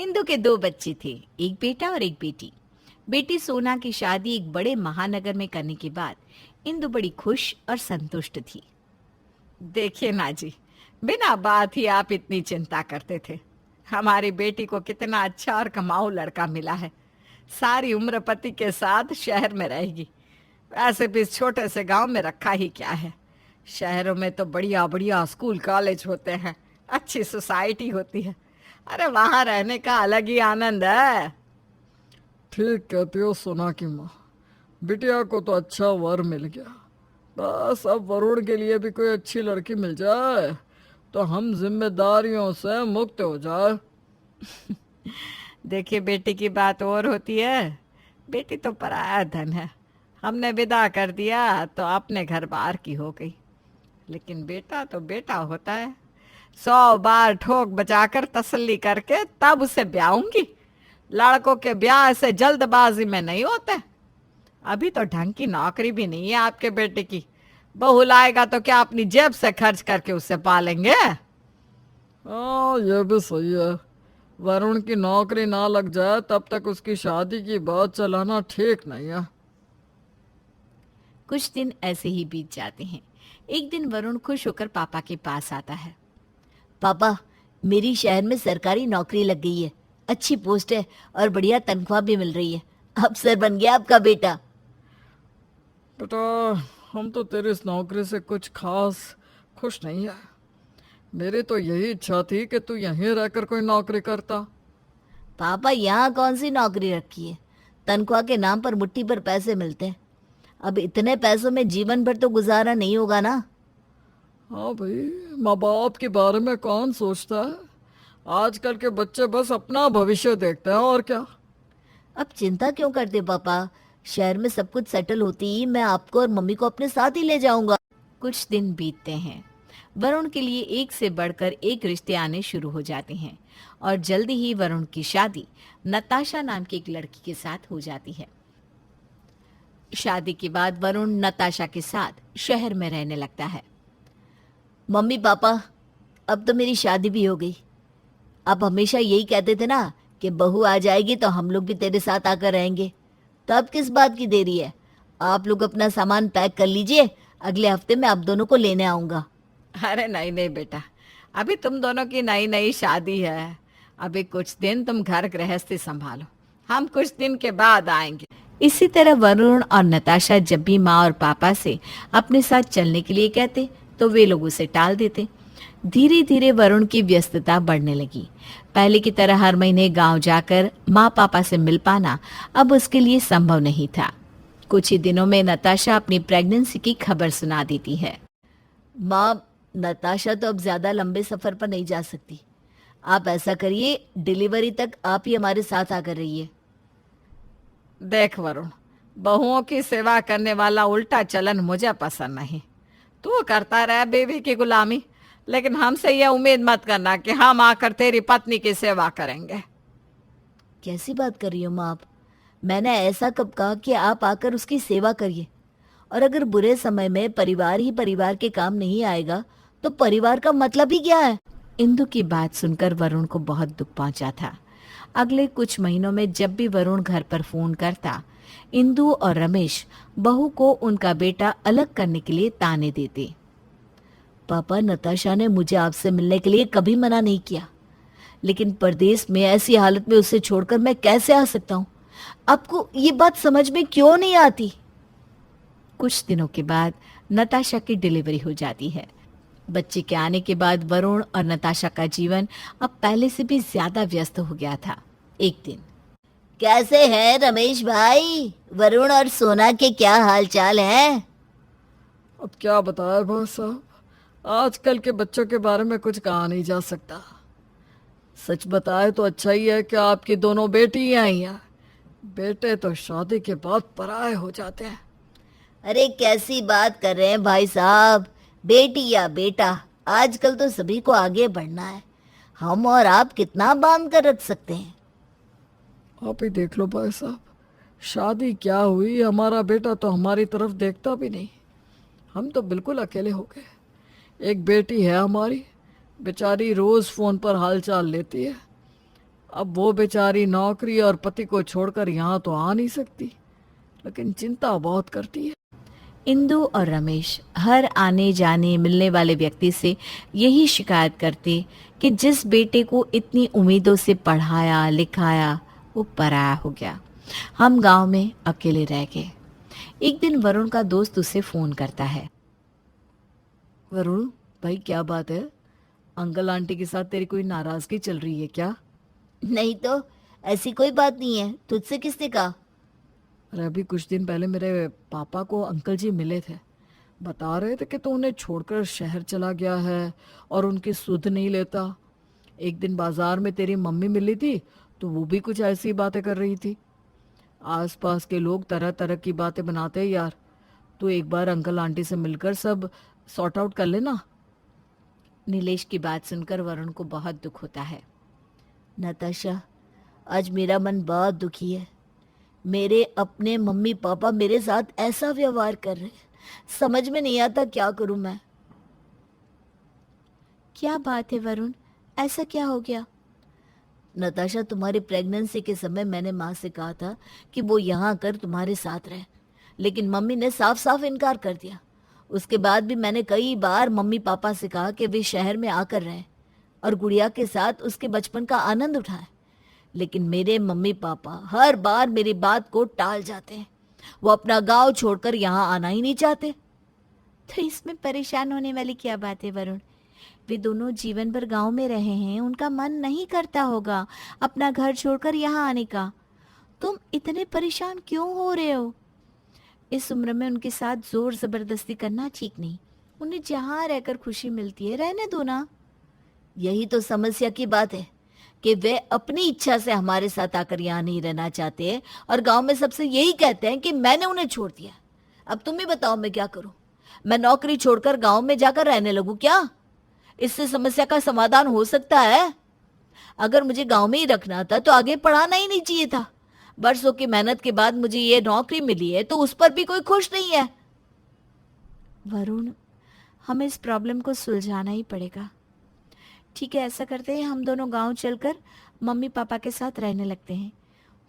इंदु के दो बच्चे थे, एक बेटा और एक बेटी। बेटी सोना की शादी एक बड़े महानगर में करने के बाद इंदु बड़ी खुश और संतुष्ट थी। देखिए ना जी, बिना बात ही आप इतनी चिंता करते थे। हमारी बेटी को कितना अच्छा और कमाऊ लड़का मिला है। सारी उम्र पति के साथ शहर में रहेगी। वैसे भी इस छोटे से गांव में रखा ही क्या है। शहरों में तो बढ़िया बढ़िया स्कूल कॉलेज होते हैं, अच्छी सोसाइटी होती है। अरे वहां रहने का अलग ही आनंद है। ठीक कहती हो सोना की माँ। बिटिया को तो अच्छा वर मिल गया। बस अब वरुण के लिए भी कोई अच्छी लड़की मिल जाए तो हम जिम्मेदारियों से मुक्त हो जाए। देखिए, बेटी की बात और होती है। बेटी तो पराया धन है। हमने विदा कर दिया तो अपने घर बार की हो गई। लेकिन बेटा तो बेटा होता है। 100 बार ठोक बजाकर तसल्ली करके तब उसे ब्याहूंगी। लड़कों के ब्याह से जल्दबाजी में नहीं होते। अभी तो ढंग की नौकरी भी नहीं है आपके बेटे की। बहू लाएगा तो क्या अपनी जेब से खर्च करके उसे पालेंगे? हाँ, ये भी सही है। वरुण की नौकरी ना लग जाए तब तक उसकी शादी की बात चलाना ठीक नहीं है। कुछ दिन ऐसे ही बीत जाते हैं। एक दिन वरुण खुश होकर पापा के पास आता है। पापा, मेरी शहर में सरकारी नौकरी लग गई है। अच्छी पोस्ट है और बढ़िया तनख्वाह भी मिल रही है। अफसर बन गया आपका बेटा। बेटा, हम तो तेरी इस नौकरी से कुछ खास खुश नहीं है। मेरी तो यही इच्छा थी कि तू यहीं रहकर कोई नौकरी करता। पापा, यहाँ कौन सी नौकरी रखी है? तनख्वाह के नाम पर मुट्ठी पर पैसे मिलते हैं। अब इतने पैसों में जीवन भर तो गुजारा नहीं होगा ना। हाँ भाई, माँ बाप के बारे में कौन सोचता है। आजकल के बच्चे बस अपना भविष्य देखते हैं और क्या। अब चिंता क्यों करते पापा? शहर में सब कुछ सेटल होती ही मैं आपको और मम्मी को अपने साथ ही ले जाऊंगा। कुछ दिन बीतते हैं। वरुण के लिए एक से बढ़कर एक रिश्ते आने शुरू हो जाते हैं और जल्दी ही वरुण की शादी नताशा नाम की एक लड़की के साथ हो जाती है। शादी के बाद वरुण नताशा के साथ शहर में रहने लगता है। मम्मी पापा, अब तो मेरी शादी भी हो गई। आप हमेशा यही कहते थे ना कि बहू आ जाएगी तो हम लोग भी तेरे साथ आकर रहेंगे। तो अब किस बात की देरी है? आप लोग अपना सामान पैक कर लीजिए। अगले हफ्ते मैं आप दोनों को लेने आऊंगा। अरे नहीं नहीं बेटा, अभी तुम दोनों की नई नई शादी है। अभी कुछ दिन तुम घर गृहस्थी संभालो, हम कुछ दिन के बाद आएंगे। इसी तरह वरुण और नताशा जब भी माँ और पापा से अपने साथ चलने के लिए कहते तो वे लोग उसे टाल देते। धीरे धीरे वरुण की व्यस्तता बढ़ने लगी। पहले की तरह हर महीने गांव जाकर माँ पापा से मिल पाना अब उसके लिए संभव नहीं था। कुछ ही दिनों में नताशा अपनी प्रेगनेंसी की खबर सुना देती है। माँ, नताशा तो अब ज्यादा लंबे सफर पर नहीं जा सकती। आप ऐसा करिए, डिलीवरी तक आप ही हमारे साथ आकर रहिए। देख वरुण, बहुओं की सेवा करने वाला उल्टा चलन मुझे पसंद नहीं। तू करता रह बीवी की गुलामी, लेकिन हमसे यह उम्मीद मत करना कि हम आकर तेरी पत्नी की सेवा करेंगे। कैसी बात कर रही हो माँ आप? मैंने ऐसा कब कहा कि आप आकर उसकी सेवा करिए? और अगर बुरे समय में परिवार ही परिवार के काम नहीं आएगा तो परिवार का मतलब ही क्या है? इंदु की बात सुनकर वरुण को बहुत दुख पहुंचा था। अगले कुछ महीनों में जब भी वरुण घर पर फोन करता, इंदु और रमेश बहू को उनका बेटा अलग करने के लिए ताने देते। पापा, नताशा ने मुझे आपसे मिलने के लिए कभी मना नहीं किया, लेकिन परदेश में ऐसी हालत में उसे छोड़कर मैं कैसे आ सकता हूँ? आपको ये बात समझ में क्यों नहीं आती? कुछ दिनों के बाद नताशा की डिलीवरी हो जाती है। बच्चे के आने के बाद वरुण और नताशा का जीवन अब पहले से भी ज्यादा व्यस्त हो गया था। एक दिन, कैसे हैं रमेश भाई? वरुण और सोना के क्या हाल चाल हैं? अब क्या बताए भाई साहब, आजकल के बच्चों के बारे में कुछ कहा नहीं जा सकता। सच बताए तो अच्छा ही है कि आपकी दोनों बेटी आई हैं। बेटे तो शादी के बाद पराए हो जाते हैं। अरे कैसी बात कर रहे हैं भाई साहब? बेटी या बेटा, आजकल तो सभी को आगे बढ़ना है। हम और आप कितना बांध कर रख सकते हैं? आप ही देख लो भाई साहब, शादी क्या हुई, हमारा बेटा तो हमारी तरफ देखता भी नहीं। हम तो बिल्कुल अकेले हो गए। एक बेटी है हमारी, बेचारी रोज फोन पर हालचाल लेती है। अब वो बेचारी नौकरी और पति को छोड़कर यहाँ तो आ नहीं सकती, लेकिन चिंता बहुत करती है। इंदु और रमेश हर आने जाने मिलने वाले व्यक्ति से यही शिकायत करते कि जिस बेटे को इतनी उम्मीदों से पढ़ाया लिखाया वो पराया हो गया। हम गांव में अकेले रह गए। एक दिन वरुण का दोस्त उसे फोन करता है। वरुण भाई, क्या बात है? अंकल आंटी के साथ तेरी कोई नाराजगी चल रही है क्या? नहीं तो, ऐसी कोई बात नहीं है। तुझसे किसने कहा? अरे अभी कुछ दिन पहले मेरे पापा को अंकल जी मिले थे, बता रहे थे कि तो उन्हें छोड़कर शहर चला गया है और उनकी सुध नहीं लेता। एक दिन बाजार में तेरी मम्मी मिली थी तो वो भी कुछ ऐसी बातें कर रही थी। आसपास के लोग तरह तरह की बातें बनाते हैं यार। तो एक बार अंकल आंटी से मिलकर सब सॉर्ट आउट कर लेना। नीलेश की बात सुनकर वरुण को बहुत दुख होता है। नताशा, आज मेरा मन बहुत दुखी है। मेरे अपने मम्मी पापा मेरे साथ ऐसा व्यवहार कर रहे हैं, समझ में नहीं आता क्या करूं मैं। क्या बात है वरुण, ऐसा क्या हो गया? नताशा, तुम्हारी प्रेगनेंसी के समय मैंने माँ से कहा था कि वो यहाँ आकर तुम्हारे साथ रहे, लेकिन मम्मी ने साफ साफ इनकार कर दिया। उसके बाद भी मैंने कई बार मम्मी पापा से कहा कि वे शहर में आकर रहें और गुड़िया के साथ उसके बचपन का आनंद उठाएं, लेकिन मेरे मम्मी पापा हर बार मेरी बात को टाल जाते हैं। वो अपना गांव छोड़कर यहाँ आना ही नहीं चाहते। तो इसमें परेशान होने वाली क्या बात है वरुण? वे दोनों जीवन भर गांव में रहे हैं, उनका मन नहीं करता होगा अपना घर छोड़कर यहाँ आने का। तुम इतने परेशान क्यों हो रहे हो? इस उम्र में उनके साथ जोर जबरदस्ती करना ठीक नहीं। उन्हें जहाँ रहकर खुशी मिलती है रहने दो ना। यही तो समस्या की बात है कि वे अपनी इच्छा से हमारे साथ आकर यहाँ नहीं रहना चाहते और गांव में सबसे यही कहते हैं कि मैंने उन्हें छोड़ दिया। अब तुम ही बताओ मैं क्या करूं? मैं नौकरी छोड़कर गांव में जाकर रहने लगूं क्या? इससे समस्या का समाधान हो सकता है? अगर मुझे गांव में ही रखना था तो आगे पढ़ाना ही नहीं चाहिए था। बरसों की मेहनत के बाद मुझे ये नौकरी मिली है तो उस पर भी कोई खुश नहीं है। वरुण, हमें इस प्रॉब्लम को सुलझाना ही पड़ेगा। ठीक है, ऐसा करते हैं, हम दोनों गांव चलकर मम्मी पापा के साथ रहने लगते हैं।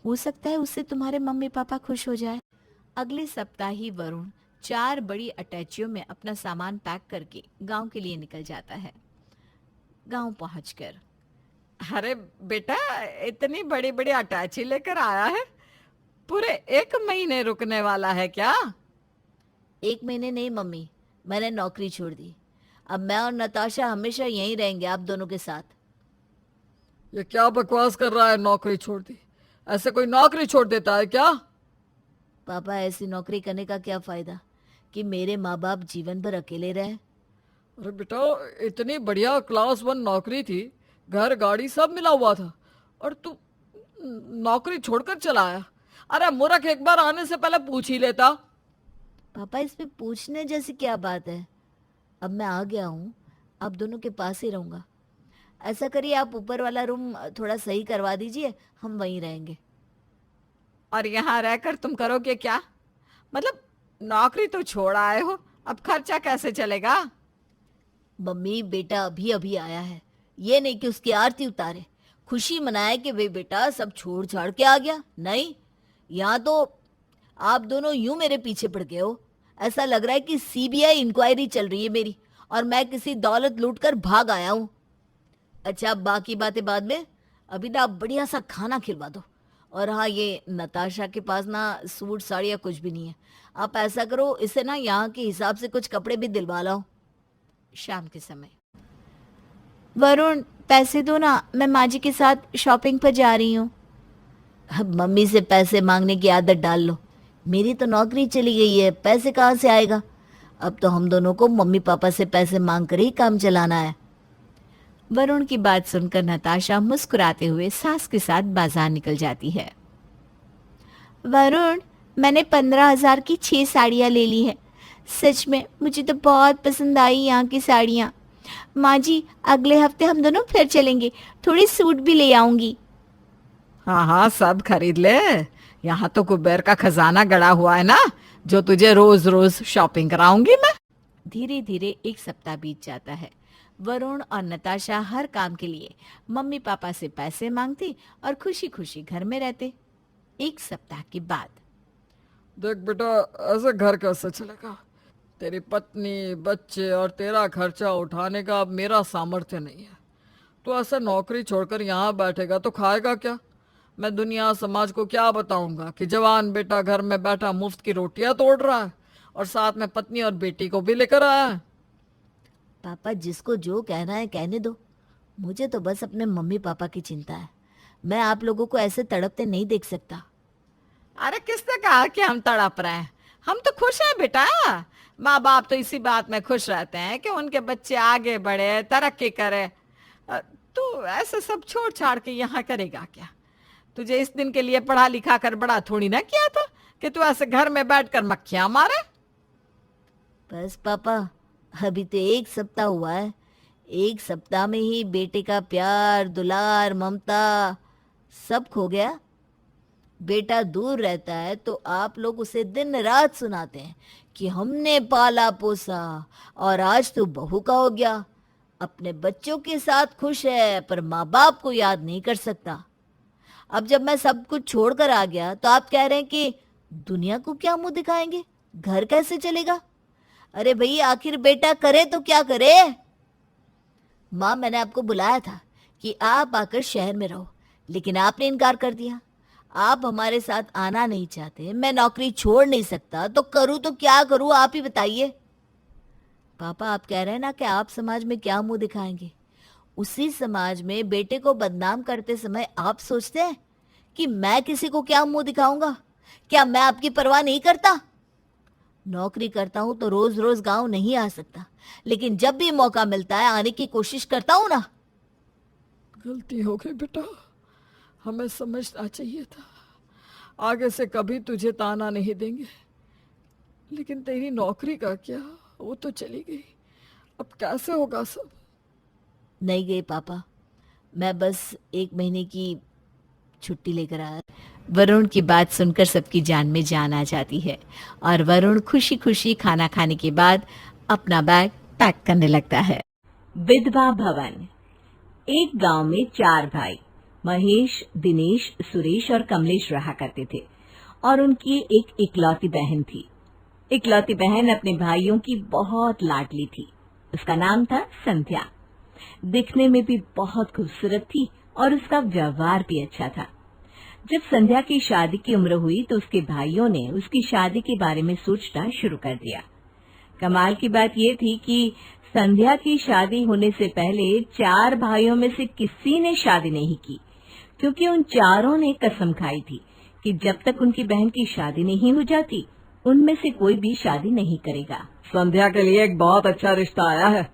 हो सकता है उससे तुम्हारे मम्मी पापा खुश हो जाए। अगले सप्ताह ही वरुण 4 बड़ी अटैचियों में अपना सामान पैक करके गांव के लिए निकल जाता है। गांव पहुंचकर, अरे बेटा, इतनी बड़ी बड़ी अटैची लेकर आया है? पूरे 1 महीने रुकने वाला है क्या? 1 महीने नहीं मम्मी, मैंने नौकरी छोड़ दी। अब मैं और नताशा हमेशा यहीं रहेंगे आप दोनों के साथ। ये क्या बकवास कर रहा है? नौकरी छोड़ दी? ऐसे कोई नौकरी छोड़ देता है क्या? पापा, ऐसी नौकरी करने का क्या फायदा कि मेरे माँ बाप जीवन भर अकेले रहे? अरे बेटा, इतनी बढ़िया क्लास 1 नौकरी थी, घर गाड़ी सब मिला हुआ था, और तू नौकरी छोड़कर चला आया। अरे मूर्ख, एक बार आने से पहले पूछ ही लेता। पापा, इसमें पूछने जैसी क्या बात है? अब मैं आ गया हूँ, आप दोनों के पास ही रहूंगा। ऐसा करिए, आप ऊपर वाला रूम थोड़ा सही करवा दीजिए, हम वहीं रहेंगे। और यहाँ रहकर तुम करोगे क्या? मतलब नौकरी तो छोड़ आए हो, अब खर्चा कैसे चलेगा? मम्मी, बेटा अभी अभी आया है, ये नहीं कि उसकी आरती उतारे, खुशी मनाए कि वे बेटा सब छोड़ छाड़ के आ गया। नहीं, यहाँ तो आप दोनों यूं मेरे पीछे पड़ गए हो। ऐसा लग रहा है कि सीबीआई इंक्वायरी चल रही है मेरी और मैं किसी दौलत लूटकर भाग आया हूँ। अच्छा, बाकी बातें बाद में, अभी ना आप बढ़िया सा खाना खिलवा दो। और हाँ, ये नताशा के पास ना सूट साड़ी या कुछ भी नहीं है। आप ऐसा करो, इसे ना यहाँ के हिसाब से कुछ कपड़े भी दिलवा लाओ। शाम के समय, वरुण पैसे दो ना, मैं माँ जी के साथ शॉपिंग पर जा रही हूँ। अब मम्मी से पैसे मांगने की आदत डाल लो। मेरी तो नौकरी चली गई है, पैसे कहाँ से आएगा? अब तो हम दोनों को मम्मी पापा से पैसे मांग कर ही काम चलाना है। वरुण की बात सुनकर नताशा मुस्कुराते हुए सास के साथ बाजार निकल जाती है। वरुण, मैंने 15,000 की 6 साड़ियाँ ले ली है। सच में मुझे तो बहुत पसंद आई यहाँ की साड़ियाँ। माँ जी, अगले हफ्ते हम दोनों फिर चलेंगे, थोड़ी सूट भी ले आऊंगी। हाँ हाँ, सब खरीद ले। यहाँ तो कुबेर का खजाना गड़ा हुआ है ना, जो तुझे रोज रोज शॉपिंग कराऊंगी मैं। धीरे धीरे 1 सप्ताह बीत जाता है। वरुण और नताशा हर काम के लिए मम्मी पापा से पैसे मांगते और खुशी खुशी घर में रहते। एक सप्ताह के बाद देख बेटा, ऐसे घर कैसे चलेगा? तेरी पत्नी, बच्चे और तेरा खर्चा उठाने का अब मेरा सामर्थ्य नहीं है। तू ऐसे नौकरी छोड़कर यहाँ बैठेगा तो खाएगा क्या? मैं दुनिया समाज को क्या बताऊंगा कि जवान बेटा घर में बैठा मुफ्त की रोटियां तोड़ रहा है और साथ में पत्नी और बेटी को भी लेकर आया है। पापा, जिसको जो कहना है कहने दो। मुझे तो बस अपने मम्मी पापा की चिंता है। मैं आप लोगों को ऐसे तड़पते नहीं देख सकता। अरे किसने कहा कि हम तड़प रहे हैं? हम तो खुश हैं बेटा। माँ बाप तो इसी बात में खुश रहते हैं कि उनके बच्चे आगे बढ़े, तरक्की करे। तू ऐसे सब छोड़ छाड़ के यहाँ करेगा क्या? तुझे इस दिन के लिए पढ़ा लिखा कर बड़ा थोड़ी ना किया था कि तू ऐसे घर में बैठकर मक्खियां मारे। बस पापा, अभी तो 1 सप्ताह हुआ है। 1 सप्ताह में ही बेटे का प्यार, दुलार, ममता सब खो गया। बेटा दूर रहता है तो आप लोग उसे दिन रात सुनाते हैं कि हमने पाला पोसा और आज तो बहू का हो गया। अपने बच्चों के साथ खुश है पर माँ बाप को याद नहीं कर सकता। अब जब मैं सब कुछ छोड़कर आ गया तो आप कह रहे हैं कि दुनिया को क्या मुंह दिखाएंगे, घर कैसे चलेगा? अरे भाई, आखिर बेटा करे तो क्या करे? माँ, मैंने आपको बुलाया था कि आप आकर शहर में रहो, लेकिन आपने इनकार कर दिया। आप हमारे साथ आना नहीं चाहते, मैं नौकरी छोड़ नहीं सकता, तो करूं तो क्या करूं, आप ही बताइए। पापा, आप कह रहे हैं ना कि आप समाज में क्या मुंह दिखाएंगे। उसी समाज में बेटे को बदनाम करते समय आप सोचते हैं कि मैं किसी को क्या मुंह दिखाऊंगा? क्या मैं आपकी परवाह नहीं करता? नौकरी करता हूं तो रोज रोज गांव नहीं आ सकता, लेकिन जब भी मौका मिलता है आने की कोशिश करता हूं ना। गलती हो गई बेटा, हमें समझना चाहिए था। आगे से कभी तुझे ताना नहीं देंगे। लेकिन तेरी नौकरी का क्या, वो तो चली गई। अब कैसे होगा सब? नहीं गई पापा, मैं बस 1 महीने की छुट्टी लेकर आया। वरुण की बात सुनकर सबकी जान में जान आ जाती है और वरुण खुशी खुशी खाना खाने के बाद अपना बैग पैक करने लगता है। विधवा भवन। एक गांव में 4 भाई महेश, दिनेश, सुरेश और कमलेश रहा करते थे और उनकी एक इकलौती बहन थी। इकलौती बहन अपने भाइयों की बहुत लाडली थी। उसका नाम था संध्या। दिखने में भी बहुत खूबसूरत थी और उसका व्यवहार भी अच्छा था। जब संध्या की शादी की उम्र हुई तो उसके भाइयों ने उसकी शादी के बारे में सोचना शुरू कर दिया। कमाल की बात यह थी कि संध्या की शादी होने से पहले 4 भाइयों में से किसी ने शादी नहीं की, क्योंकि उन चारों ने कसम खाई थी कि जब तक उनकी बहन की शादी नहीं हो जाती उनमें से कोई भी शादी नहीं करेगा। संध्या के लिए एक बहुत अच्छा रिश्ता आया है।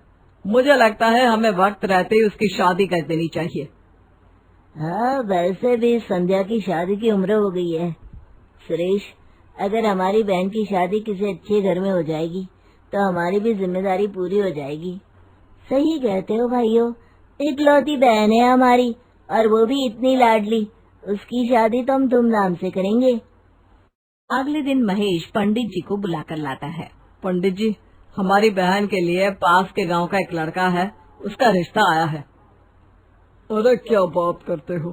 मुझे लगता है हमें वक्त रहते ही उसकी शादी कर देनी चाहिए। हाँ, वैसे भी संध्या की शादी की उम्र हो गई है। सुरेश, अगर हमारी बहन की शादी किसी अच्छे घर में हो जाएगी तो हमारी भी जिम्मेदारी पूरी हो जाएगी। सही कहते हो भाइयों, इकलौती बहन है हमारी और वो भी इतनी लाडली। उसकी शादी तो हम धूमधाम से करेंगे। अगले दिन महेश पंडित जी को बुलाकर लाता है। पंडित जी, हमारी बहन के लिए पास के गांव का एक लड़का है, उसका रिश्ता आया है। अरे क्या बात करते हो,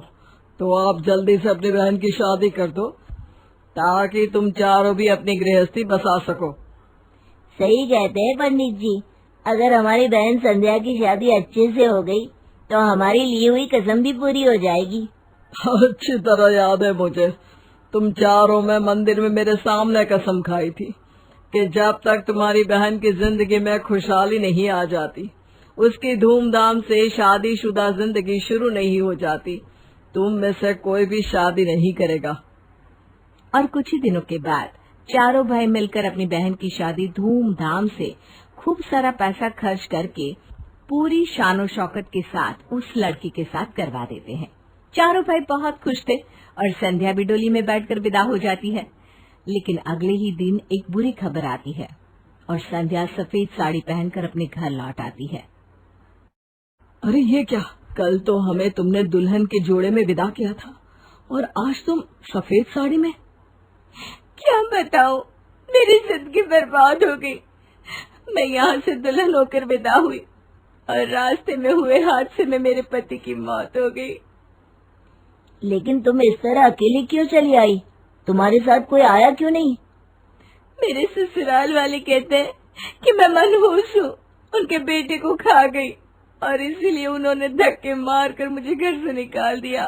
तो आप जल्दी से अपनी बहन की शादी कर दो ताकि तुम चारों भी अपनी गृहस्थी बसा सको। सही कहते हैं पंडित जी, अगर हमारी बहन संध्या की शादी अच्छे से हो गई तो हमारी ली हुई कसम भी पूरी हो जाएगी। अच्छी तरह याद है मुझे, तुम चारों में मंदिर में मेरे सामने कसम खाई थी कि जब तक तुम्हारी बहन की जिंदगी में खुशहाली नहीं आ जाती, उसकी धूमधाम से शादीशुदा जिंदगी शुरू नहीं हो जाती, तुम में से कोई भी शादी नहीं करेगा। और कुछ ही दिनों के बाद चारों भाई मिलकर अपनी बहन की शादी धूमधाम से खूब सारा पैसा खर्च करके पूरी शानो शौकत के साथ उस लड़की के साथ करवा देते हैं। चारों भाई बहुत खुश थे और संध्या भी डोली में बैठकर विदा हो जाती है। लेकिन अगले ही दिन एक बुरी खबर आती है और संध्या सफेद साड़ी पहनकर अपने घर लौट आती है। अरे ये क्या, कल तो हमें तुमने दुल्हन के जोड़े में विदा किया था और आज तुम सफेद साड़ी में। क्या बताऊं, मेरी जिंदगी बर्बाद हो गई। मैं यहाँ से दुल्हन होकर विदा हुई और रास्ते में हुए हादसे में मेरे पति की मौत हो गई। लेकिन तुम इस तरह अकेली क्यों चली आई? तुम्हारे साथ कोई आया क्यों नहीं? मेरे ससुराल वाले कहते हैं कि मैं मनहूस हूँ, उनके बेटे को खा गई और इसीलिए उन्होंने धक्के मारकर मुझे घर से निकाल दिया।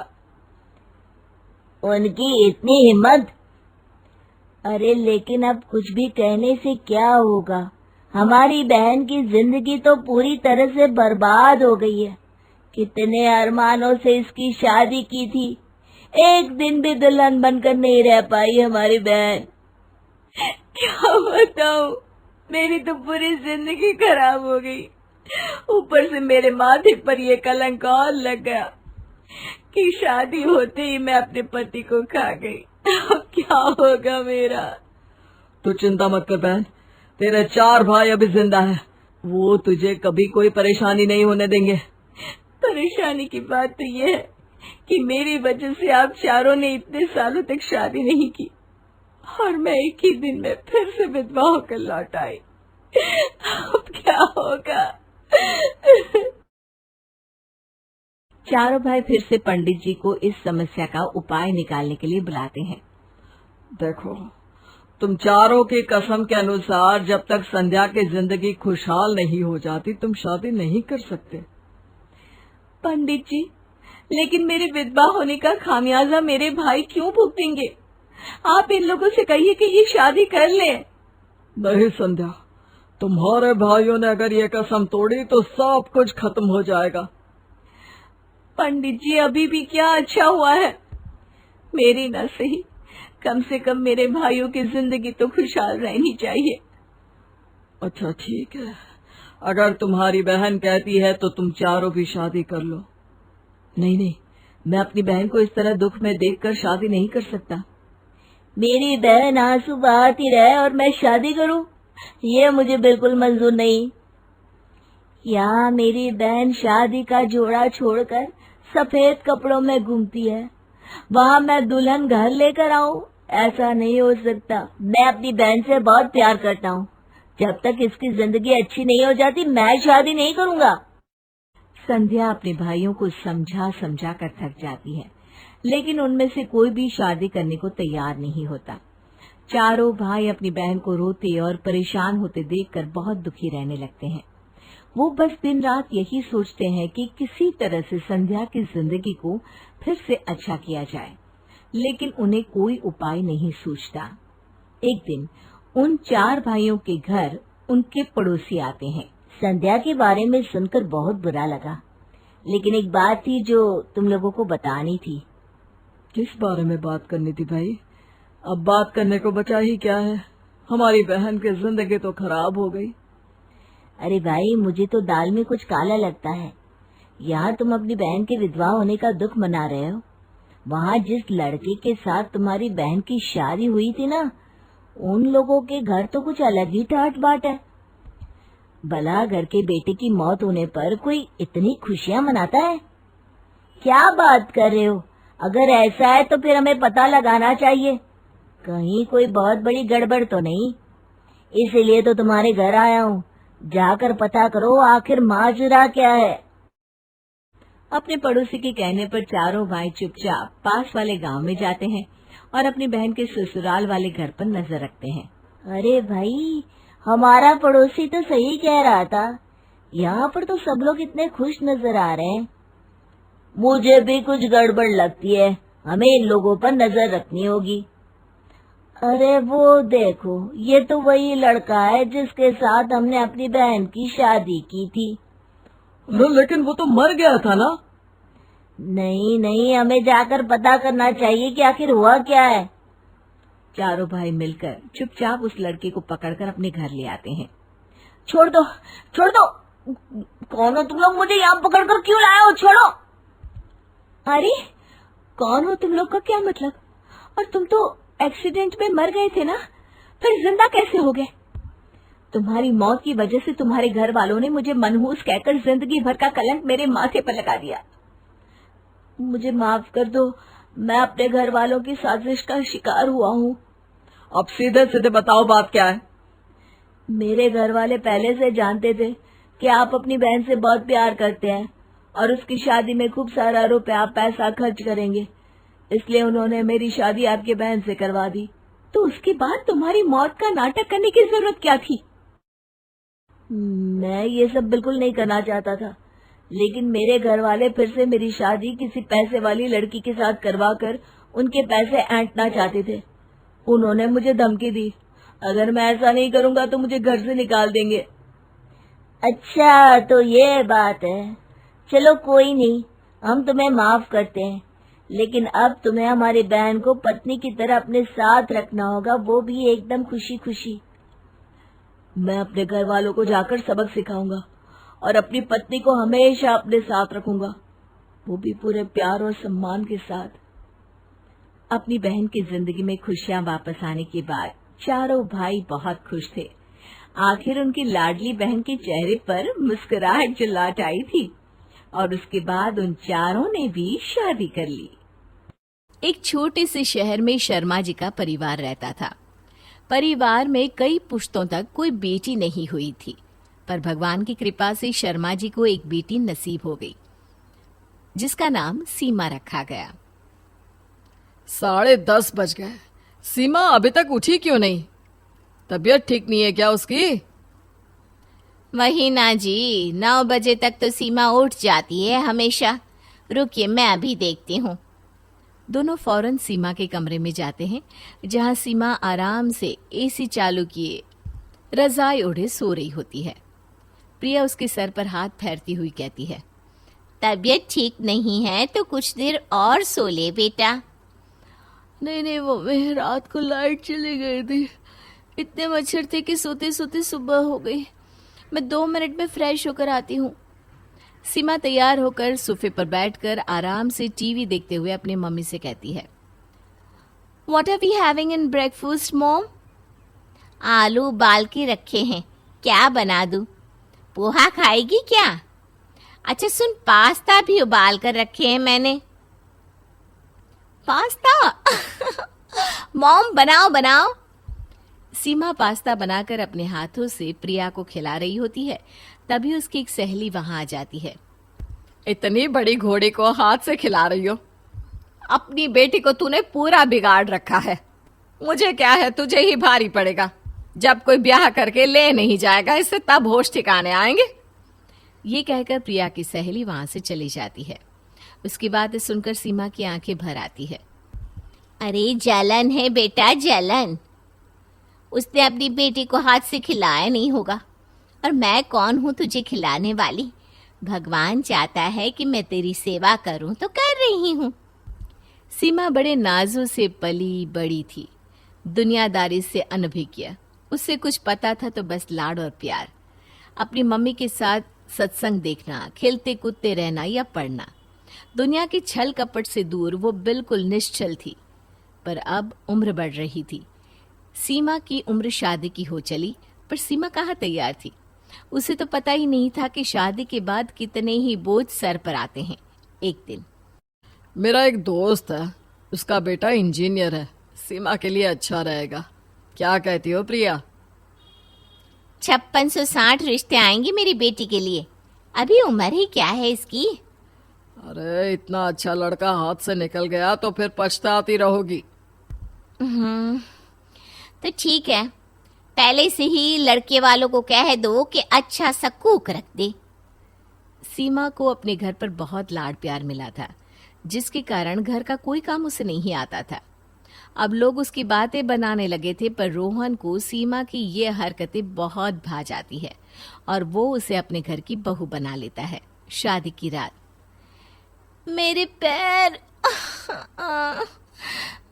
उनकी इतनी हिम्मत! अरे लेकिन अब कुछ भी कहने से क्या होगा? हमारी बहन की जिंदगी तो पूरी तरह से बर्बाद हो गई है। कितने अरमानों से इसकी शादी की थी, एक दिन भी दुल्हन बनकर नहीं रह पाई हमारी बहन। क्या बताऊं, मेरी तो पूरी जिंदगी खराब हो गई। ऊपर से मेरे माथे पर ये कलंक और लग गया कि शादी होते ही मैं अपने पति को खा गई। अब क्या होगा मेरा? तू चिंता मत कर बहन, तेरे 4 भाई अभी जिंदा हैं। वो तुझे कभी कोई परेशानी नहीं होने देंगे। परेशानी की बात तो ये है कि मेरी वजह से आप चारों ने इतने सालों तक शादी नहीं की और मैं एक ही दिन में फिर से विधवा होकर लौट आई। अब क्या होगा? चारों भाई फिर से पंडित जी को इस समस्या का उपाय निकालने के लिए बुलाते हैं। देखो, तुम चारों की कसम के अनुसार जब तक संध्या की जिंदगी खुशहाल नहीं हो जाती तुम शादी नहीं कर सकते। पंडित जी, लेकिन मेरे विधवा होने का खामियाजा मेरे भाई क्यों भुगतेंगे? आप इन लोगों से कहिए कि ये शादी कर लें। नहीं संध्या, तुम्हारे भाइयों ने अगर ये कसम तोड़ी तो सब कुछ खत्म हो जाएगा। पंडित जी, अभी भी क्या अच्छा हुआ है? मेरी न सही, कम से कम मेरे भाइयों की जिंदगी तो खुशहाल रहनी चाहिए। अच्छा ठीक है, अगर तुम्हारी बहन कहती है तो तुम चारों भी शादी कर लो। नहीं, मैं अपनी बहन को इस तरह दुख में देखकर शादी नहीं कर सकता। मेरी बहन आंसू बहाती रहे और मैं शादी करूं, ये मुझे बिल्कुल मंजूर नहीं। यहाँ मेरी बहन शादी का जोड़ा छोड़कर सफेद कपड़ों में घूमती है, वहाँ मैं दुल्हन घर लेकर आऊं, ऐसा नहीं हो सकता। मैं अपनी बहन से बहुत प्यार करता हूँ, जब तक इसकी जिंदगी अच्छी नहीं हो जाती मैं शादी नहीं करूंगा। संध्या अपने भाइयों को समझा समझा कर थक जाती है, लेकिन उनमें से कोई भी शादी करने को तैयार नहीं होता। चारों भाई अपनी बहन को रोते और परेशान होते देखकर बहुत दुखी रहने लगते हैं। वो बस दिन रात यही सोचते हैं कि किसी तरह से संध्या की जिंदगी को फिर से अच्छा किया जाए, लेकिन उन्हें कोई उपाय नहीं सूझता। एक दिन उन 4 भाइयों के घर उनके पड़ोसी आते हैं। संध्या के बारे में सुनकर बहुत बुरा लगा, लेकिन एक बात थी जो तुम लोगों को बतानी थी। किस बारे में बात करनी थी भाई? अब बात करने को बचा ही क्या है? हमारी बहन की जिंदगी तो खराब हो गई। अरे भाई, मुझे तो दाल में कुछ काला लगता है। यहाँ तुम अपनी बहन के विधवा होने का दुख मना रहे हो, वहाँ जिस लड़के के साथ तुम्हारी बहन की शादी हुई थी ना, उन लोगों के घर तो कुछ अलग ही ठाट बाट है। भला घर के बेटे की मौत होने पर कोई इतनी खुशियाँ मनाता है? क्या बात कर रहे हो? अगर ऐसा है तो फिर हमें पता लगाना चाहिए, कहीं कोई बहुत बड़ी गड़बड़ तो नहीं। इसीलिए तो तुम्हारे घर आया हूँ, जाकर पता करो आखिर माजरा क्या है। अपने पड़ोसी के कहने पर चारों भाई चुपचाप पास वाले गांव में जाते हैं और अपनी बहन के ससुराल वाले घर पर नजर रखते हैं। अरे भाई, हमारा पड़ोसी तो सही कह रहा था, यहाँ पर तो सब लोग इतने खुश नजर आ रहे हैं। मुझे भी कुछ गड़बड़ लगती है, हमें इन लोगों पर नजर रखनी होगी। अरे वो देखो, ये तो वही लड़का है जिसके साथ हमने अपनी बहन की शादी की थी। लेकिन वो तो मर गया था ना? नहीं, हमें जाकर पता करना चाहिए कि आखिर हुआ क्या है। चारों भाई मिलकर चुपचाप उस लड़के को पकड़कर अपने घर ले आते हैं। छोड़ दो। कौन हो तुम लोग? मुझे यहाँ पकड़कर क्यों लाए हो? छोड़ो। अरे कौन हो तुम लोग का क्या मतलब? और तुम तो एक्सीडेंट में मर गए थे ना, फिर जिंदा कैसे हो गए? तुम्हारी मौत की वजह से तुम्हारे घर वालों ने मुझे मनहूस कहकर जिंदगी भर का कलंक मेरे माथे पर लगा दिया। मुझे माफ कर दो, मैं अपने घर वालों की साजिश का शिकार हुआ हूँ। अब सीधे सीधे बताओ बात क्या है? मेरे घर वाले पहले से जानते थे कि आप अपनी बहन से बहुत प्यार करते हैं और उसकी शादी में खूब सारा रुपया पैसा खर्च करेंगे, इसलिए उन्होंने मेरी शादी आपकी बहन से करवा दी। तो उसके बाद तुम्हारी मौत का नाटक करने की जरूरत क्या थी? मैं ये सब बिल्कुल नहीं करना चाहता था, लेकिन मेरे घर वाले फिर से मेरी शादी किसी पैसे वाली लड़की के साथ करवा कर उनके पैसे ऐंठना चाहते थे। उन्होंने मुझे धमकी दी, अगर मैं ऐसा नहीं करूंगा तो मुझे घर से निकाल देंगे। अच्छा, तो ये बात है। चलो कोई नहीं, हम तुम्हें माफ करते हैं, लेकिन अब तुम्हें हमारी बहन को पत्नी की तरह अपने साथ रखना होगा, वो भी एकदम खुशी खुशी। मैं अपने घर वालों को जाकर सबक सिखाऊंगा और अपनी पत्नी को हमेशा अपने साथ रखूंगा, वो भी पूरे प्यार और सम्मान के साथ। अपनी बहन की जिंदगी में खुशियां वापस आने के बाद चारों भाई बहुत खुश थे। आखिर उनकी लाडली बहन के चेहरे पर मुस्कुराहट जो लौट आई थी और उसके बाद उन चारों ने भी शादी कर ली। एक छोटे से शहर में शर्मा जी का परिवार रहता था। परिवार में कई पुश्तों तक कोई बेटी नहीं हुई थी, पर भगवान की कृपा से शर्मा जी को एक बेटी नसीब हो गई, जिसका नाम सीमा रखा गया। 10:30 बज गए, सीमा अभी तक उठी क्यों नहीं? तबीयत ठीक नहीं है क्या उसकी? वही ना जी, 9 बजे तक तो सीमा उठ जाती है हमेशा। रुकिए, मैं अभी देखती हूँ। दोनों फौरन सीमा के कमरे में जाते हैं, जहाँ सीमा आराम से एसी चालू किए रजाई ओढ़े सो रही होती है। प्रिया उसके सर पर हाथ फेरती हुई कहती है, तबीयत ठीक नहीं है तो कुछ देर और सो ले बेटा। नहीं मम्मी, रात को लाइट चली गई थी, इतने मच्छर थे कि सोते सोते सुबह हो गई। मैं 2 मिनट में फ्रेश होकर आती हूँ। सीमा तैयार होकर सोफे पर बैठकर आराम से टीवी देखते हुए अपनी मम्मी से कहती है, What are we having in breakfast, Mom? आलू उबाल के रखे हैं, क्या बना दूं? पोहा खाएगी क्या? अच्छा सुन, पास्ता भी उबाल कर रखे हैं मैंने। पास्ता? मॉम बनाओ बनाओ। सीमा पास्ता बनाकर अपने हाथों से प्रिया को खिला रही होती है, तभी उसकी एक सहेली वहां आ जाती है। इतनी बड़ी घोड़ी को हाथ से खिला रही हो? अपनी बेटी को तूने पूरा बिगाड़ रखा है। मुझे क्या है, तुझे ही भारी पड़ेगा। जब कोई ब्याह करके ले नहीं जाएगा इससे, तब होश ठिकाने आएंगे। ये कहकर प्रिया की सहेली वहां से चली जाती है। उसकी बात सुनकर सीमा की आंखें भर आती है। अरे जलन है बेटा, जलन। उसने अपनी बेटी को हाथ से खिलाया नहीं होगा, और मैं कौन हूं तुझे खिलाने वाली? भगवान चाहता है कि मैं तेरी सेवा करूं तो कर रही हूं। सीमा बड़े नाजों से पली बड़ी थी, दुनियादारी से अनभिज्ञ। उससे कुछ पता था तो बस लाड और प्यार। अपनी मम्मी के साथ सत्संग देखना, खेलते कूदते रहना या पढ़ना, दुनिया की छल कपट से दूर वो बिल्कुल निश्चल थी। पर अब उम्र बढ़ रही थी। सीमा की उम्र शादी की हो चली, पर सीमा कहाँ तैयार थी। उसे तो पता ही नहीं था कि शादी के बाद कितने ही बोझ सर पर आते हैं। एक दिन मेरा एक दोस्त है, उसका बेटा इंजीनियर है, सीमा के लिए अच्छा रहेगा। क्या कहती हो प्रिया? 5660 रिश्ते आएंगे मेरी बेटी के लिए। अभी उम्र ही क्या है इसकी? अरे इतना अच्छा लड़का हाथ से निकल गया तो फिर पछताती रहोगी। तो ठीक है, पहले से ही लड़के वालों को कह दो कि अच्छा सा कुक रख दे। सीमा को अपने घर पर बहुत लाड प्यार मिला था, जिसके कारण घर का कोई काम उसे नहीं आता था। अब लोग उसकी बातें बनाने लगे थे, पर रोहन को सीमा की ये हरकतें बहुत भा जाती है और वो उसे अपने घर की बहू बना लेता है। शादी की रात, मेरे पैर,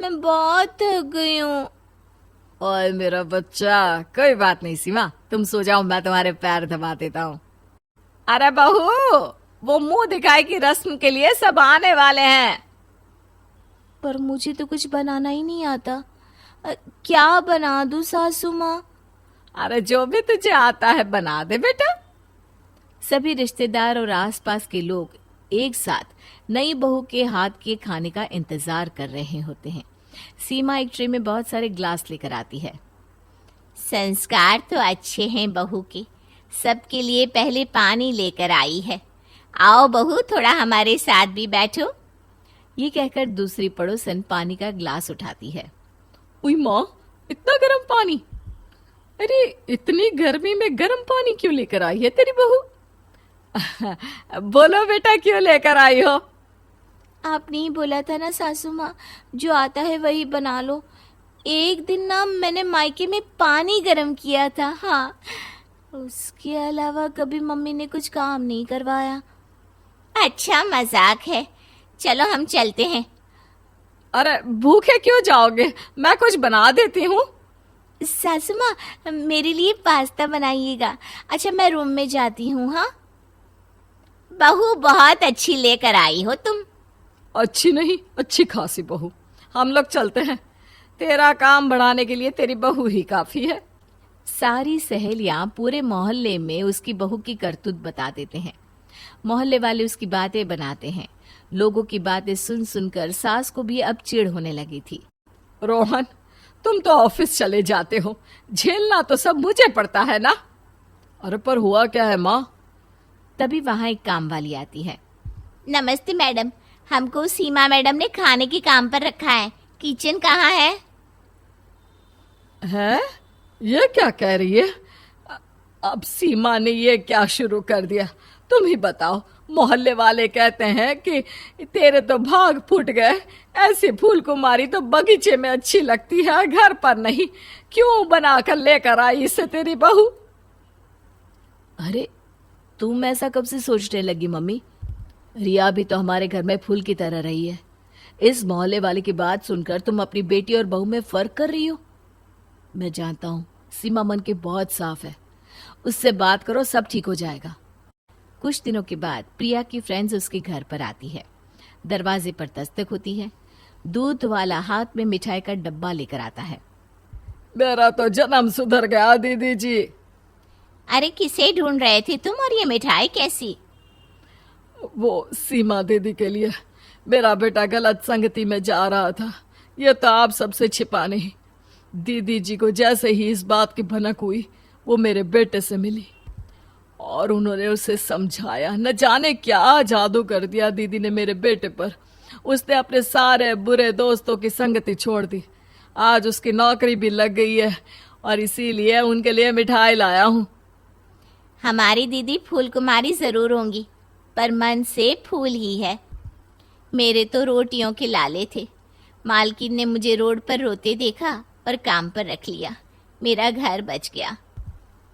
मैं बहुत थक गई हूँ। ओए मेरा बच्चा, कोई बात नहीं सीमा, तुम सो जाओ, मैं तुम्हारे पैर दबा देता हूँ। अरे बहू, वो मुंह दिखाई की रस्म के लिए सब आने वाले हैं। पर मुझे तो कुछ बनाना ही नहीं आता। क्या बना दूं सासू माँ? अरे जो भी तुझे आता है बना दे बेटा। सभी रिश्तेदार और आसपास के लोग एक साथ नई बहू के हाथ के खाने का इंतजार कर रहे होते हैं। सीमा एक ट्रे में बहुत सारे ग्लास लेकर आती है। संस्कार तो अच्छे हैं बहू के, सबके लिए पहले पानी लेकर आई है। आओ बहू, थोड़ा हमारे साथ भी बैठो। ये कहकर दूसरी पड़ोसन पानी का ग्लास उठाती है। उई माँ, इतना गर्म पानी! अरे इतनी गर्मी में गर्म पानी क्यों लेकर आई है तेरी बहू? बोलो बेटा, क्यों लेकर आई हो? आपने ही बोला था ना सासू माँ, जो आता है वही बना लो। एक दिन ना मैंने मायके में पानी गर्म किया था। हाँ, उसके अलावा कभी मम्मी ने कुछ काम नहीं करवाया। अच्छा मजाक है, चलो हम चलते हैं। अरे भूखे क्यों जाओगे, मैं कुछ बना देती हूँ। सासू माँ, मेरे लिए पास्ता बनाइएगा। अच्छा, मैं रूम में जाती हूँ। हाँ बहू, बहुत अच्छी लेकर आई हो तुम। अच्छी नहीं, अच्छी खासी बहू। हम लोग चलते हैं, तेरा काम बढ़ाने के लिए तेरी बहू ही काफी है। सारी सहेलियां पूरे मोहल्ले में उसकी बहू की करतूत बता देते हैं। मोहल्ले वाले उसकी बातें बनाते हैं। लोगों की बातें सुन सुनकर सास को भी अब चिढ़ होने लगी थी। रोहन, तुम तो ऑफिस चले जाते हो, झेलना तो सब मुझे पड़ता है ना। अरे पर हुआ क्या है माँ? तभी वहां एक काम वाली आती है। नमस्ते मैडम, हमको सीमा मैडम ने खाने के काम पर रखा है। किचन कहाँ है? है? ये क्या कह रही है? अब सीमा ने ये क्या शुरू कर दिया, तुम ही बताओ। मोहल्ले वाले कहते हैं कि तेरे तो भाग फूट गए, ऐसी फूल कुमारी तो बगीचे में अच्छी लगती है, घर पर नहीं। क्यों बनाकर लेकर आई इसे तेरी बहू? अरे तुम ऐसा कब से सोचने लगी मम्मी? रिया भी तो हमारे घर में फूल की तरह रही है। इस मोहल्ले वाले की बात सुनकर तुम अपनी बेटी और बहू में फर्क कर रही हो। मैं जानता हूँ सीमा मन के बहुत साफ है, उससे बात करो, सब ठीक हो जाएगा। कुछ दिनों के बाद प्रिया की फ्रेंड्स उसके घर पर आती है। दरवाजे पर दस्तक होती है। दूध वाला हाथ में मिठाई का डब्बा लेकर आता है। मेरा तो जन्म सुधर गया दीदी जी। अरे किसे ढूंढ रहे थे तुम, और ये मिठाई कैसी? वो सीमा दीदी के लिए। मेरा बेटा गलत संगति में जा रहा था, ये तो आप सबसे छिपा नहीं। दीदी जी को जैसे ही इस बात की भनक हुई, वो मेरे बेटे से मिली और उन्होंने उसे समझाया। न जाने क्या जादू कर दिया दीदी ने मेरे बेटे पर। उसने अपने सारे बुरे दोस्तों की संगति छोड़ दी। आज उसकी नौकरी भी लग गई है और इसीलिए उनके लिए मिठाई लाया हूँ। हमारी दीदी फूल कुमारी जरूर होंगी, पर मन से फूल ही है। मेरे तो रोटियों के लाले थे। मालकिन ने मुझे रोड पर रोते देखा और काम पर रख लिया। मेरा घर बच गया।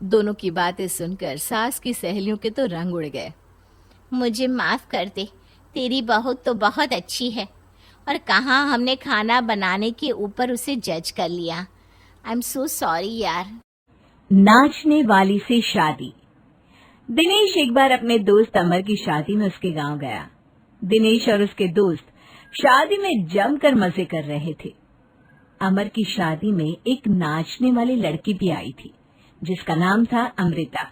दोनों की बातें सुनकर सास की सहेलियों के तो रंग उड़ गए। मुझे माफ कर दे, तेरी बहू तो बहुत अच्छी है, और कहाँ हमने खाना बनाने के ऊपर उसे जज कर लिया। आई एम सो सॉरी यार। नाचने वाली से शादी। दिनेश एक बार अपने दोस्त अमर की शादी में उसके गांव गया। दिनेश और उसके दोस्त शादी में जमकर मजे कर रहे थे। अमर की शादी में एक नाचने वाली लड़की भी आई थी, जिसका नाम था अमृता।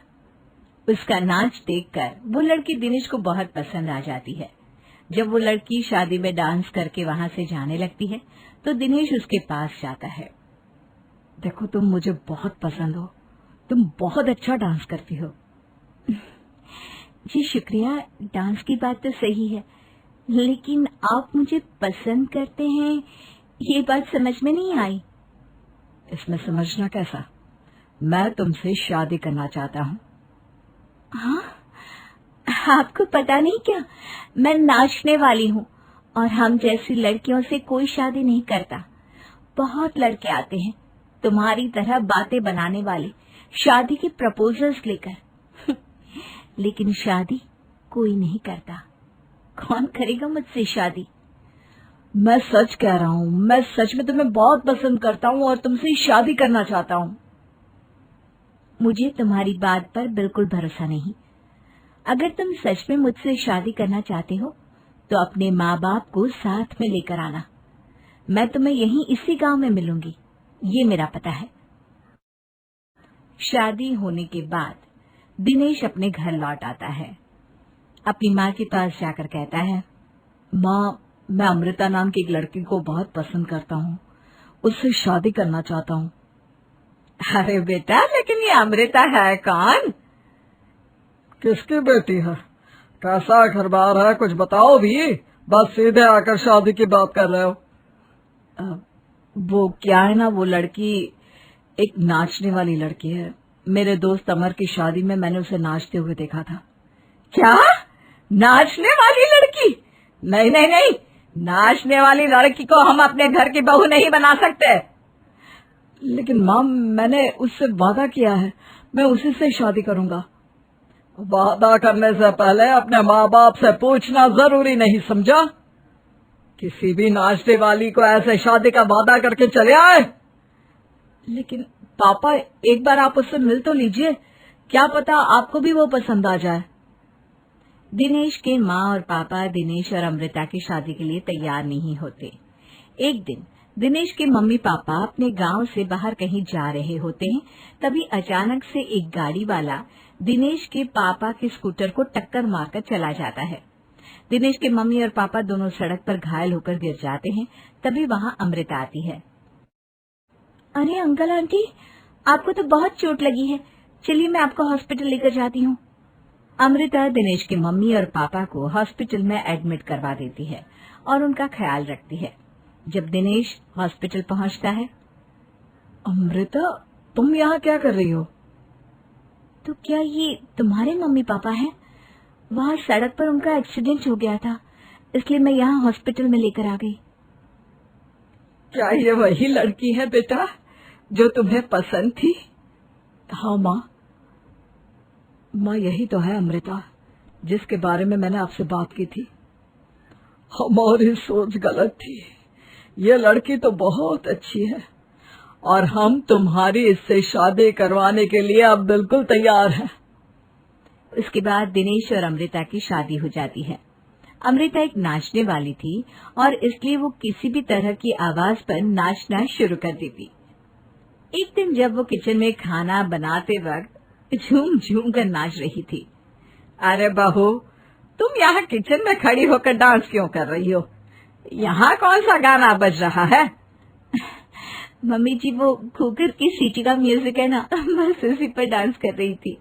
उसका नाच देखकर वो लड़की दिनेश को बहुत पसंद आ जाती है। जब वो लड़की शादी में डांस करके वहां से जाने लगती है, तो दिनेश उसके पास जाता है। देखो, तुम मुझे बहुत पसंद हो, तुम बहुत अच्छा डांस करती हो। जी शुक्रिया, डांस की बात तो सही है, लेकिन आप मुझे पसंद करते हैं, ये बात समझ में नहीं आई। इसमें समझना कैसा? मैं तुमसे शादी करना चाहता हूँ। हाँ, आपको पता नहीं क्या, मैं नाचने वाली हूँ और हम जैसी लड़कियों से कोई शादी नहीं करता। बहुत लड़के आते हैं तुम्हारी तरह बातें बनाने वाले, शादी के प्रपोजल्स लेकर, लेकिन शादी कोई नहीं करता। कौन करेगा मुझसे शादी? मैं सच कह रहा हूँ, मैं सच में तुम्हें बहुत पसंद करता हूँ और तुमसे शादी करना चाहता हूँ। मुझे तुम्हारी बात पर बिल्कुल भरोसा नहीं। अगर तुम सच में मुझसे शादी करना चाहते हो तो अपने माँ बाप को साथ में लेकर आना। मैं तुम्हें यहीं इसी गांव में मिलूंगी, ये मेरा पता है। शादी होने के बाद दिनेश अपने घर लौट आता है। अपनी माँ के पास जाकर कहता है, माँ, मैं अमृता नाम की एक लड़की को बहुत पसंद करता हूँ, उससे शादी करना चाहता हूँ। अरे बेटा, लेकिन ये अमृता है कौन? किसकी बेटी है? कैसा घर बार है, कुछ बताओ भी। बस सीधे आकर शादी की बात कर रहे हो। वो क्या है ना, वो लड़की एक नाचने वाली लड़की है। मेरे दोस्त अमर की शादी में मैंने उसे नाचते हुए देखा था। क्या? नाचने वाली लड़की? नहीं नहीं नहीं, नाचने वाली लड़की को हम अपने घर की बहू नहीं बना सकते। लेकिन माँ, मैंने उससे वादा किया है, मैं उसी से शादी करूंगा। वादा करने से पहले अपने माँ बाप से पूछना जरूरी नहीं समझा? किसी भी नाचने वाली को ऐसे शादी का वादा करके चले आए। लेकिन पापा, एक बार आप उससे मिल तो लीजिए, क्या पता आपको भी वो पसंद आ जाए। दिनेश के माँ और पापा दिनेश और अमृता की शादी के लिए तैयार नहीं होते। एक दिन दिनेश के मम्मी पापा अपने गांव से बाहर कहीं जा रहे होते हैं, तभी अचानक से एक गाड़ी वाला दिनेश के पापा के स्कूटर को टक्कर मारकर चला जाता है। दिनेश के मम्मी और पापा दोनों सड़क पर घायल होकर गिर जाते हैं। तभी वहां अमृता आती है। अरे अंकल आंटी, आपको तो बहुत चोट लगी है, चलिए मैं आपको हॉस्पिटल लेकर जाती हूँ। अमृता दिनेश के मम्मी और पापा को हॉस्पिटल में एडमिट करवा देती है और उनका ख्याल रखती है। जब दिनेश हॉस्पिटल पहुंचता है, अमृता, तुम यहाँ क्या कर रही हो? तो क्या ये तुम्हारे मम्मी पापा हैं? वहाँ सड़क पर उनका एक्सीडेंट हो गया था, इसलिए मैं यहाँ हॉस्पिटल में लेकर आ गई। क्या ये वही लड़की है बेटा जो तुम्हें पसंद थी? हाँ माँ। माँ, यही तो है अमृता, जिसके बारे में मैंने आपसे बात की थी। हमारी सोच गलत थी। ये लड़की तो बहुत अच्छी है और हम तुम्हारी इससे शादी करवाने के लिए अब बिल्कुल तैयार हैं। उसके बाद दिनेश और अमृता की शादी हो जाती है। अमृता एक नाचने वाली थी और इसलिए वो किसी भी तरह की आवाज पर नाचना शुरू कर देती। एक दिन जब वो किचन में खाना बनाते वक्त झूम झूम कर नाच रही थी। अरे बहू, तुम यहाँ किचन में खड़ी होकर डांस क्यों कर रही हो? यहाँ कौन सा गाना बज रहा है? मम्मी जी, वो कुकर की सीटी का म्यूजिक है ना, बस उसी पर डांस कर रही थी।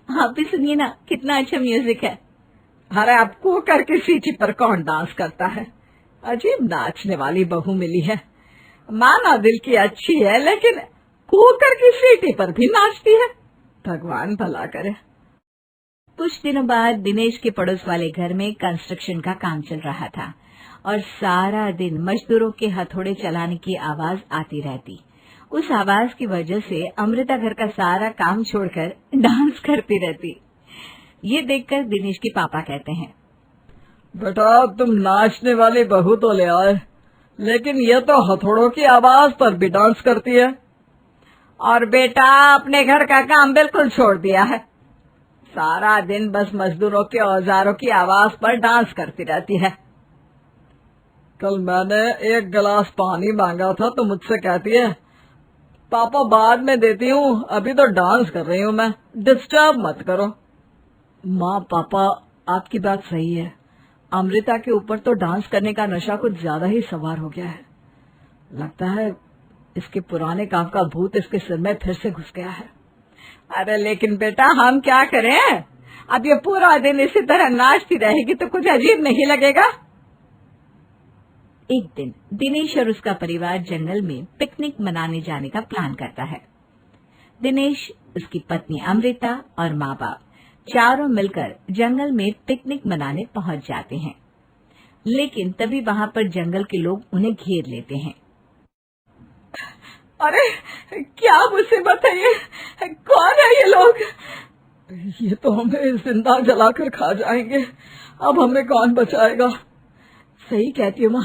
आप भी सुनिए ना, कितना अच्छा म्यूजिक है। अरे अब कुकर की सीटी पर कौन डांस करता है? अजीब नाचने वाली बहू मिली है। माना दिल की अच्छी है, लेकिन कुकर की सीटी पर भी नाचती है। भगवान भला करे। कुछ दिनों बाद दिनेश के पड़ोस वाले घर में कंस्ट्रक्शन का काम चल रहा था और सारा दिन मजदूरों के हथौड़े चलाने की आवाज आती रहती। उस आवाज की वजह से अमृता घर का सारा काम छोड़कर डांस करती रहती। ये देखकर दिनेश के पापा कहते हैं, बेटा तुम नाचने वाली बहू तो ले आए, लेकिन ये तो हथौड़ों की आवाज पर भी डांस करती है। और बेटा अपने घर का काम बिल्कुल छोड़ दिया है, सारा दिन बस मजदूरों के औजारों की आवाज पर डांस करती रहती है। कल मैंने एक गिलास पानी मांगा था तो मुझसे कहती है, पापा बाद में देती हूँ, अभी तो डांस कर रही हूँ मैं, डिस्टर्ब मत करो। माँ पापा, आपकी बात सही है, अमृता के ऊपर तो डांस करने का नशा कुछ ज्यादा ही सवार हो गया है। लगता है इसके पुराने काम का भूत इसके सिर में फिर से घुस गया है। अरे लेकिन बेटा हम क्या करें, अब ये पूरा दिन इसी तरह नाचती रहेगी तो कुछ अजीब नहीं लगेगा? एक दिन दिनेश और उसका परिवार जंगल में पिकनिक मनाने जाने का प्लान करता है। दिनेश, उसकी पत्नी अमृता और माँ बाप चारों मिलकर जंगल में पिकनिक मनाने पहुंच जाते हैं। लेकिन तभी वहां पर जंगल के लोग उन्हें घेर लेते हैं। अरे क्या मुसीबत है ये? कौन है ये लोग? ये तो हमें जिंदा जलाकर खा जाएंगे, अब हमें कौन बचाएगा? सही कहती हूँ माँ,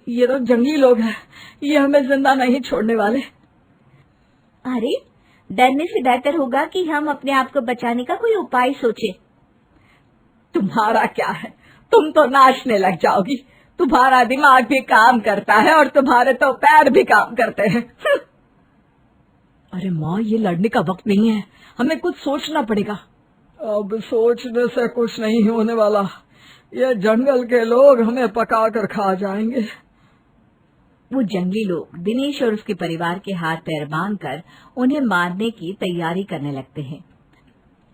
ये तो जंगली लोग हैं, ये हमें जिंदा नहीं छोड़ने वाले। अरे डरने से बेहतर होगा कि हम अपने आप को बचाने का कोई उपाय सोचे। तुम्हारा क्या है, तुम तो नाचने लग जाओगी, तुम्हारा दिमाग भी काम करता है और तुम्हारे तो पैर भी काम करते हैं। अरे माँ, ये लड़ने का वक्त नहीं है, हमें कुछ सोचना पड़ेगा। अब सोचने से कुछ नहीं होने वाला, ये जंगल के लोग हमें पका कर खा जाएंगे। वो जंगली लोग दिनेश और उसके परिवार के हाथ पैर बांधकर उन्हें मारने की तैयारी करने लगते हैं।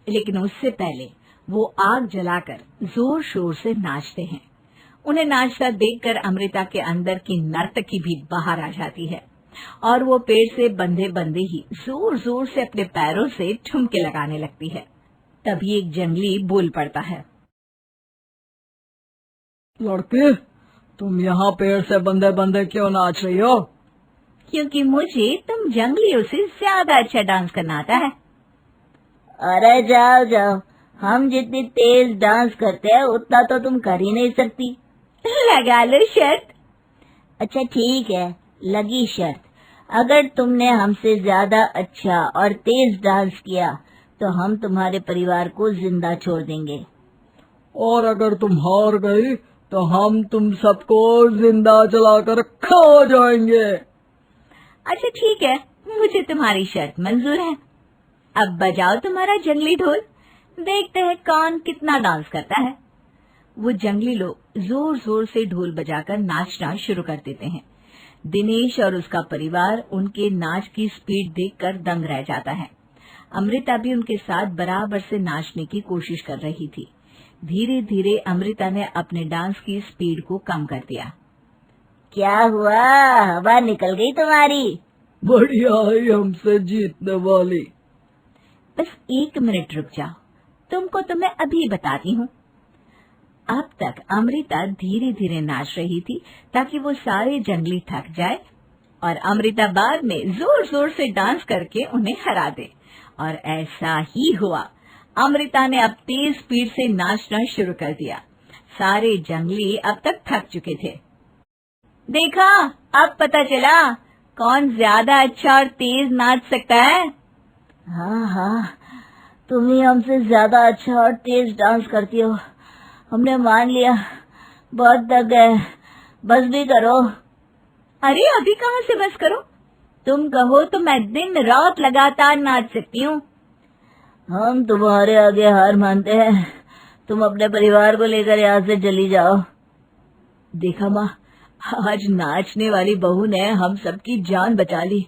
लेकिन उससे पहले वो आग जलाकर जोर शोर से नाचते हैं। उन्हें नाचता देखकर अमृता के अंदर की नर्तकी भी बाहर आ जाती है और वो पेड़ से बंधे बंधे ही जोर जोर से अपने पैरों से ठुमके लगाने लगती है। तभी एक जंगली बोल पड़ता है, लड़के, तुम यहाँ पेड़ से बंधे बंधे क्यों नाच रही हो? क्योंकि मुझे तुम जंगलियों से ज्यादा अच्छा डांस करना आता है। अरे जाओ जाओ, हम जितनी तेज डांस करते हैं उतना तो तुम कर ही नहीं सकती। लगा लो शर्त। अच्छा ठीक है, लगी शर्त। अगर तुमने हमसे ज्यादा अच्छा और तेज डांस किया तो हम तुम्हारे परिवार को जिंदा छोड़ देंगे। और अगर तुम हार गई तो हम तुम सबको जिंदा जलाकर खा जाएंगे। अच्छा ठीक है, मुझे तुम्हारी शर्त मंजूर है। अब बजाओ तुम्हारा जंगली ढोल, देखते हैं कौन कितना डांस करता है। वो जंगली लोग जोर जोर से ढोल बजाकर नाचना शुरू कर देते हैं। दिनेश और उसका परिवार उनके नाच की स्पीड देखकर दंग रह जाता है। अमृता भी उनके साथ बराबर से नाचने की कोशिश कर रही थी। धीरे धीरे अमृता ने अपने डांस की स्पीड को कम कर दिया। क्या हुआ, हवा निकल गई तुम्हारी? बढ़िया है हमसे जीतने वाली। बस 1 मिनट रुक जाओ, तुमको तो मैं अभी बताती हूँ। अब तक अमृता धीरे धीरे नाच रही थी ताकि वो सारे जंगली थक जाए और अमृता बाद में जोर जोर से डांस करके उन्हें हरा दे। और ऐसा ही हुआ। अमृता ने अब तेज स्पीड से नाचना शुरू कर दिया। सारे जंगली अब तक थक चुके थे। देखा, अब पता चला कौन ज्यादा अच्छा और तेज नाच सकता है। हाँ हाँ, तुम ही हमसे ज्यादा अच्छा और तेज डांस करती हो। हमने मान लिया, बहुत थक गए, बस भी करो। अरे अभी कहाँ से बस करो, तुम कहो तो मैं दिन रात लगातार नाच सकती हूँ। हम तुम्हारे आगे हार मानते हैं, तुम अपने परिवार को लेकर यहाँ से चली जाओ। देखा माँ, आज नाचने वाली बहू ने हम सबकी जान बचा ली।